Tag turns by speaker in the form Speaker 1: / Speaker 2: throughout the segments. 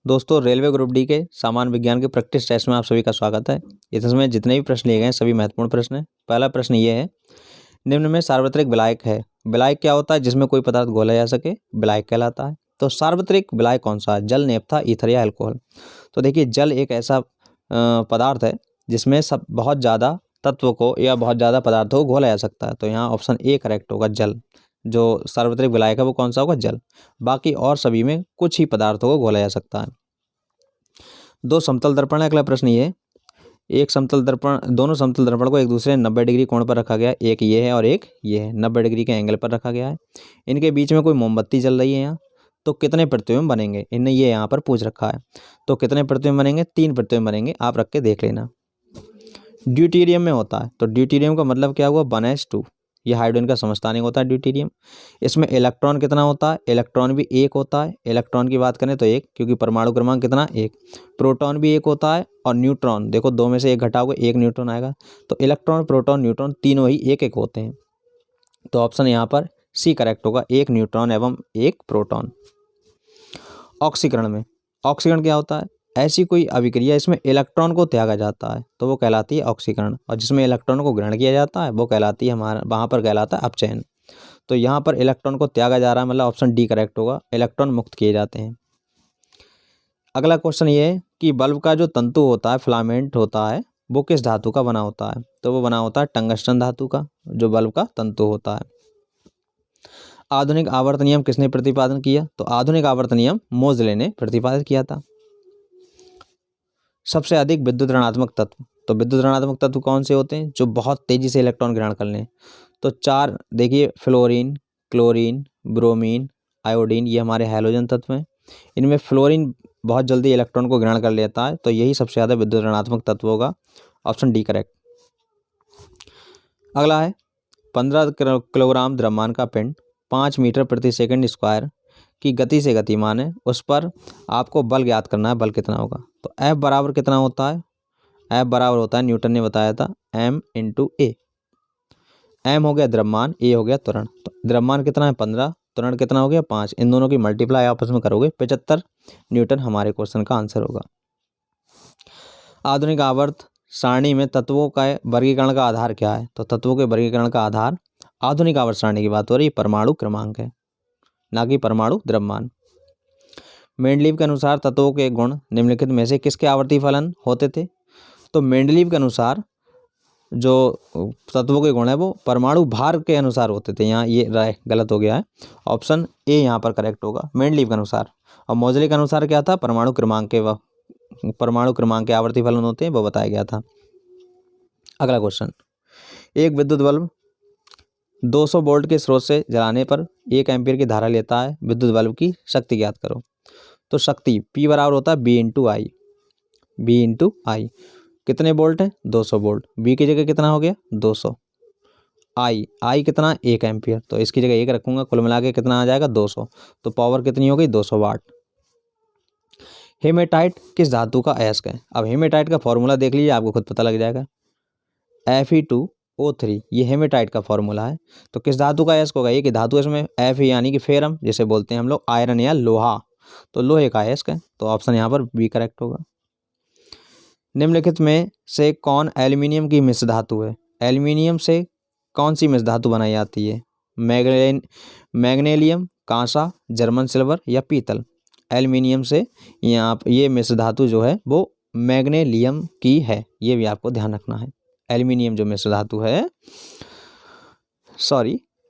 Speaker 1: दोस्तों railway group D के सामान्य विज्ञान के प्रैक्टिस टेस्ट में आप सभी का स्वागत है। इसमें जितने भी प्रश्न लिए गए हैं सभी महत्वपूर्ण प्रश्न हैं। पहला प्रश्न ये है, निम्न में सार्वत्रिक विलायक है। विलायक क्या होता है? जिसमें कोई पदार्थ घोला जा सके, विलायक कहलाता है। तो सार्वत्रिक विलायक कौन सा है? जल, नेफ्था, ईथर या अल्कोहल। तो देखिए, जल एक ऐसा पदार्थ है जिसमें सब बहुत ज़्यादा तत्व को या बहुत ज़्यादा पदार्थों को घोला जा सकता है। तो यहाँ ऑप्शन ए करेक्ट होगा, जल। जो सार्वत्रिक विलायक है वो कौन सा होगा? जल। बाकी और सभी में कुछ ही पदार्थों को घोला जा सकता है। दो समतल दर्पण है। अगला प्रश्न ये है, एक समतल दर्पण, दोनों समतल दर्पण को एक दूसरे 90 डिग्री कोण पर रखा गया है। एक ये है और एक ये है, 90 डिग्री के एंगल पर रखा गया है। इनके बीच में कोई मोमबत्ती जल रही है यहाँ। तो कितने प्रतिबिंब बनेंगे? इनने ये यहाँ पर पूछ रखा है। तो कितने प्रतिबिंब बनेंगे? 3 प्रतिबिंब बनेंगे। आप रख के देख लेना। ड्यूटेरियम में होता है। तो ड्यूटेरियम का मतलब क्या हुआ? 1s2। ये हाइड्रोजन का समस्थानिक होता है ड्यूटेरियम। इसमें इलेक्ट्रॉन कितना होता है? इलेक्ट्रॉन भी एक होता है। इलेक्ट्रॉन की बात करें तो एक, क्योंकि परमाणु क्रमांक कितना? एक। प्रोटॉन भी एक होता है और न्यूट्रॉन, देखो दो में से एक घटाओगे एक न्यूट्रॉन आएगा। तो इलेक्ट्रॉन, प्रोटॉन, न्यूट्रॉन तीनों ही एक एक होते हैं। तो ऑप्शन यहाँ पर सी करेक्ट होगा, एक न्यूट्रॉन एवं एक प्रोटॉन। ऑक्सीकरण में, ऑक्सीकरण क्या होता है? ऐसी कोई अभिक्रिया इसमें इलेक्ट्रॉन को त्यागा जाता है तो वो कहलाती है ऑक्सीकरण, और जिसमें इलेक्ट्रॉन को ग्रहण किया जाता है वो कहलाती है हमारा, वहाँ पर कहलाता है अपचयन। तो यहाँ पर इलेक्ट्रॉन को त्यागा जा रहा है, मतलब ऑप्शन डी करेक्ट होगा, इलेक्ट्रॉन मुक्त किए जाते हैं। अगला क्वेश्चन ये है कि बल्ब का जो तंतु होता है, फिलामेंट होता है, वो किस धातु का बना होता है? तो वो बना होता है टंगस्टन धातु का, जो बल्ब का तंतु होता है। आधुनिक आवर्त नियम किसने प्रतिपादन किया? तो आधुनिक आवर्त नियम मोजले ने प्रतिपादित किया था। सबसे अधिक विद्युत ऋणात्मक तत्व, तो विद्युत ऋणात्मक तत्व कौन से होते हैं? जो बहुत तेजी से इलेक्ट्रॉन ग्रहण कर लें। तो 4 देखिए, फ्लोरीन, क्लोरीन, ब्रोमीन, आयोडीन, ये हमारे हैलोजन तत्व हैं। इनमें फ्लोरीन बहुत जल्दी इलेक्ट्रॉन को ग्रहण कर लेता है, तो यही सबसे ज़्यादा विद्युत ऋणात्मक तत्व होगा, ऑप्शन डी करेक्ट। अगला है, 15 किलोग्राम द्रव्यमान का पिंड 5 मीटर प्रति सेकंड स्क्वायर की गति से गतिमान है, उस पर आपको बल ज्ञात करना है, बल कितना होगा? तो F बराबर कितना होता है? F बराबर होता है, न्यूटन ने बताया था, m इंटू ए। m हो गया द्रव्यमान, a हो गया त्वरण। तो द्रव्यमान कितना है? 15, त्वरण कितना हो गया? 5। इन दोनों की मल्टीप्लाई आपस में करोगे 75 न्यूटन हमारे क्वेश्चन का आंसर होगा। आधुनिक आवर्त सारणी में तत्वों का वर्गीकरण का आधार क्या है? तो तत्वों के वर्गीकरण का आधार, आधुनिक आवर्त सारणी की बात हो रही है, परमाणु क्रमांक है, ना कि परमाणु द्रव्यमान। मेंडलीव के अनुसार तत्वों के गुण निम्नलिखित में से किसके आवर्ती फलन होते थे? तो मेंडलीव के अनुसार जो तत्वों के गुण है वो परमाणु भार के अनुसार होते थे। यहाँ ये राय गलत हो गया है, ऑप्शन ए यहाँ पर करेक्ट होगा, मेंडलीव के अनुसार। और मोजले के अनुसार क्या था? परमाणु क्रमांक के आवर्ती फलन होते हैं, वो बताया गया था। अगला क्वेश्चन, एक विद्युत बल्ब 200 वोल्ट के स्रोत से जलाने पर 1 एम्पीयर की धारा लेता है। विद्युत बल्ब की शक्ति ज्ञात करो। तो शक्ति P बराबर होता है B इंटू आई। कितने वोल्ट है? 200 वोल्ट। B की जगह कितना हो गया? 200। आई कितना? 1 एम्पीयर। तो इसकी जगह 1 रखूंगा, कुल मिला के कितना आ जाएगा? 200। तो पावर कितनी हो गई? 200 वाट। हेमेटाइट किस धातु का अयस्क है? अब हेमेटाइट का फॉर्मूला देख लीजिए, आपको खुद पता लग जाएगा। Fe2O3, ये हेमेटाइट का फॉर्मूला है। तो किस धातु का अयस्क होगा? एक ही धातु है इसमें, Fe यानी कि फेरम, जिसे बोलते हैं हम लोग आयरन या लोहा। तो लोहे का अयस्क है, तो ऑप्शन यहाँ पर बी करेक्ट होगा। निम्नलिखित में से कौन एल्यूमिनियम की मिश्र धातु है? एल्यूमिनियम से कौन सी मिश्र धातु बनाई जाती है? मैग्नेलियम, कांसा, जर्मन सिल्वर या पीतल? एल्यूमिनियम से यहाँ ये मिश्र धातु जो है वो मैग्नेलियम की है, ये भी आपको ध्यान रखना है। एल्यूमिनियम जो मिश्र धातु है,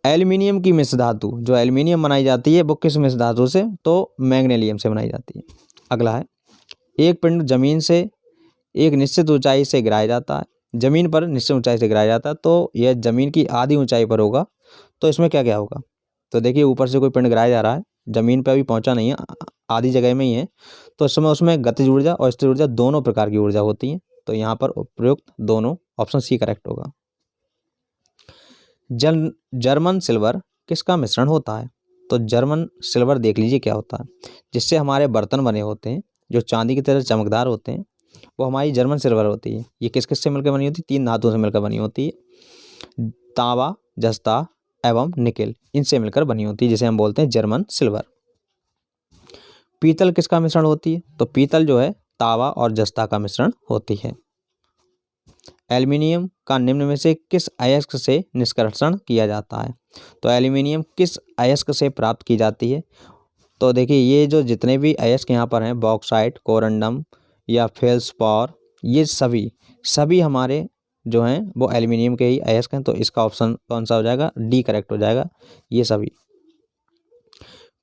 Speaker 1: एल्यूमिनियम की मिश्र धातु, जो एल्यूमिनियम बनाई जाती है वो किस मिश्र धातु से? तो मैग्नेलियम से बनाई जाती है। अगला है, एक पिंड जमीन से एक निश्चित ऊंचाई से गिराया जाता है, जमीन पर निश्चित ऊंचाई से गिराया जाता है, तो यह जमीन की आधी ऊंचाई पर होगा। तो इसमें क्या क्या होगा? तो देखिए, ऊपर से कोई पिंड गिराया जा रहा है, जमीन पर अभी पहुंचा नहीं है, आधी जगह में ही है, तो इस समय उसमें गतिज ऊर्जा और स्थिर ऊर्जा दोनों प्रकार की ऊर्जा होती है। तो यहाँ पर उपयुक्त दोनों, ऑप्शन सी करेक्ट होगा। जर्मन सिल्वर किसका मिश्रण होता है? तो जर्मन सिल्वर देख लीजिए क्या होता है, जिससे हमारे बर्तन बने होते हैं जो चांदी की तरह चमकदार होते हैं, वो हमारी जर्मन सिल्वर होती है। ये किस किस से मिलकर बनी होती है? 3 धातुओं से मिलकर बनी होती है, तांबा, जस्ता एवं निकेल, इनसे मिलकर बनी होती है, जिसे हम बोलते हैं जर्मन सिल्वर। पीतल किसका मिश्रण होती है? तो पीतल जो है तांबा और जस्ता का मिश्रण होती है। एल्युमिनियम का निम्न में से किस अयस्क से निष्कर्षण किया जाता है? तो एल्युमिनियम किस अयस्क से प्राप्त की जाती है? तो देखिए ये जो जितने भी अयस्क यहाँ पर हैं, बॉक्साइट, कोरंडम या फेल्सपार, ये सभी हमारे जो हैं वो एल्युमिनियम के ही अयस्क हैं। तो इसका ऑप्शन कौन सा हो जाएगा? डी करेक्ट हो जाएगा, ये सभी।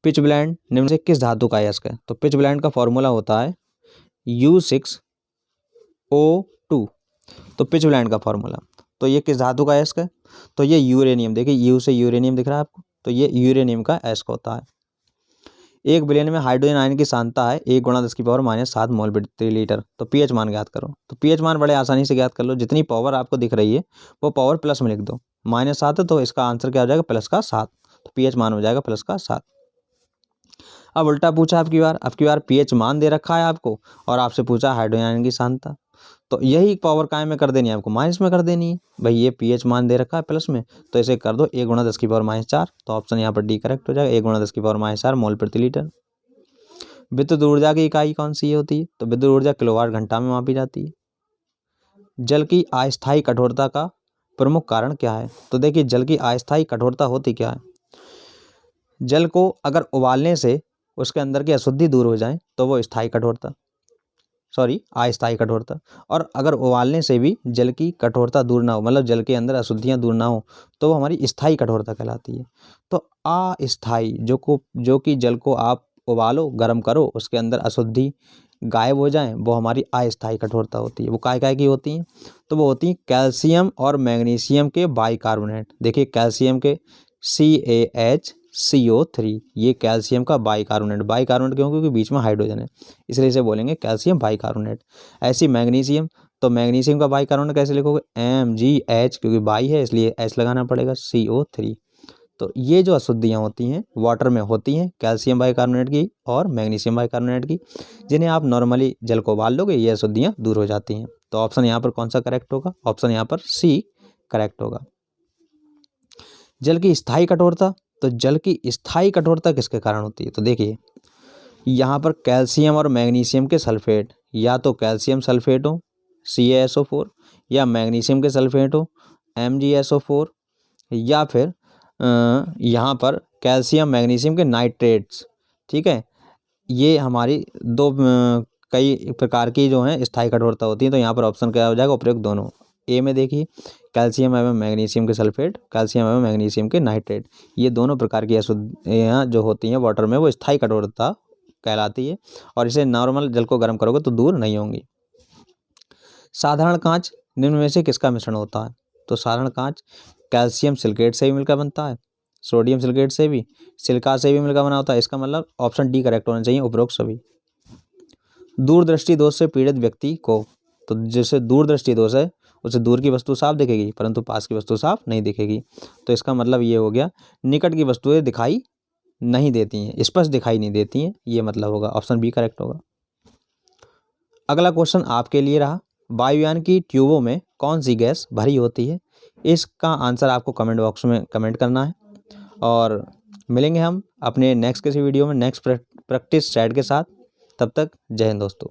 Speaker 1: पिच ब्लेंड निम्न से किस धातु का अयस्क है? तो पिच ब्लेंड का फॉर्मूला होता है U6O2। तो पिच ब्लेंड का फॉर्मूला, तो ये किस धातु का अयस्क है? तो ये यूरेनियम, देखिए यू से यूरेनियम दिख रहा है आपको, तो ये यूरेनियम का अयस्क होता है। 1 विलयन में हाइड्रोजन आयन की सांद्रता है 1 × 10⁻⁷ मोल प्रति लीटर। तो पीएच मान ज्ञात करो। तो पीएच मान बड़े आसानी से ज्ञात कर लो, जितनी पावर आपको दिख रही है वो पावर प्लस में लिख दो। -7 है तो इसका आंसर क्या हो जाएगा? +7। तो पीएच मान हो जाएगा +7। अब उल्टा पूछा अब की बार पीएच मान दे रखा है आपको और आपसे पूछा हाइड्रोजन आयन की सांद्रता, तो यही पावर काय में कर देनी है आपको? माइनस में कर देनी है। भाई ये पीएच मान दे रखा है प्लस में, तो इसे कर दो 1 × 10⁻⁴। तो ऑप्शन यहाँ पर डी करेक्ट हो जाएगा, 1 × 10⁻⁴ मोल प्रति लीटर। विद्युत ऊर्जा की इकाई कौन सी होती है? तो विद्युत ऊर्जा किलोवाट घंटा में मापी जाती है। जल की अस्थायी कठोरता का प्रमुख कारण क्या है? तो देखिए जल की अस्थायी कठोरता होती क्या है? जल को अगर उबालने से उसके अंदर की अशुद्धि दूर हो जाए तो वो अस्थायी कठोरता, और अगर उबालने से भी जल की कठोरता दूर ना हो, मतलब जल के अंदर अशुद्धियाँ दूर ना हो, तो वो हमारी स्थायी कठोरता कहलाती है। तो अस्थायी जो कि जल को आप उबालो, गर्म करो, उसके अंदर अशुद्धि गायब हो जाए, वो हमारी अस्थायी कठोरता होती है। वो काय की होती हैं? तो वो होती हैं कैल्शियम और मैग्नीशियम के बाइकार्बोनेट। देखिए कैल्शियम के CaHCO3, ये कैल्शियम का बाइकार्बोनेट क्यों? क्योंकि बीच में हाइड्रोजन है, इसलिए इसे बोलेंगे कैल्शियम बाइकार्बोनेट। ऐसी मैग्नीशियम, तो मैग्नीशियम का बाइकार्बोनेट कैसे लिखोगे? MgH, क्योंकि बाई है इसलिए H लगाना पड़ेगा, CO3। तो ये जो अशुद्धियाँ होती हैं वाटर में होती हैं कैल्शियम बाइकार्बोनेट की और मैग्नीशियम बाइकार्बोनेट की, जिन्हें आप नॉर्मली जल को उबाल लोगे, ये अशुद्धियाँ दूर हो जाती हैं। तो ऑप्शन यहाँ पर कौन सा करेक्ट होगा? ऑप्शन यहाँ पर सी करेक्ट होगा। जल की स्थायी कठोरता, तो जल की स्थायी कठोरता किसके कारण होती है? तो देखिए यहाँ पर कैल्शियम और मैग्नीशियम के सल्फेट, या तो कैल्शियम सल्फेट हो CaSO4, या मैग्नीशियम के सल्फेट हो MgSO4, या फिर यहाँ पर कैल्शियम मैग्नीशियम के नाइट्रेट्स। ठीक है, ये हमारी दो कई प्रकार की जो हैं स्थायी कठोरता होती है। तो यहाँ पर ऑप्शन क्या हो जाएगा? उपयुक्त दोनों। ए में देखिए कैल्शियम एवं मैग्नीशियम के सल्फेट, कैल्शियम एवं मैग्नीशियम के नाइट्रेट, ये दोनों प्रकार की अशुद्धियाँ जो होती हैं वाटर में वो स्थायी कठोरता कहलाती है, और इसे नॉर्मल जल को गर्म करोगे तो दूर नहीं होंगी। साधारण कांच निम्न में से किसका मिश्रण होता है? तो साधारण कांच कैल्शियम सिलिकेट से भी मिलकर बनता है, सोडियम सिलिकेट से भी, सिलिका से भी मिलकर बना होता है। इसका मतलब ऑप्शन डी करेक्ट होना चाहिए, उपरोक्त सभी। दूरदृष्टि दोष से पीड़ित व्यक्ति को, तो जैसे दूरदृष्टि दोष है उसे दूर की वस्तु साफ दिखेगी परंतु पास की वस्तु साफ नहीं दिखेगी। तो इसका मतलब ये हो गया निकट की वस्तुएं दिखाई नहीं देती हैं, स्पष्ट दिखाई नहीं देती हैं, ये मतलब होगा, ऑप्शन बी करेक्ट होगा। अगला क्वेश्चन आपके लिए रहा, वायुयान की ट्यूबों में कौन सी गैस भरी होती है? इसका आंसर आपको कमेंट बॉक्स में कमेंट करना है, और मिलेंगे हम अपने नेक्स्ट किसी वीडियो में नेक्स्ट प्रैक्टिस सेट के साथ। तब तक जय हिंद दोस्तों।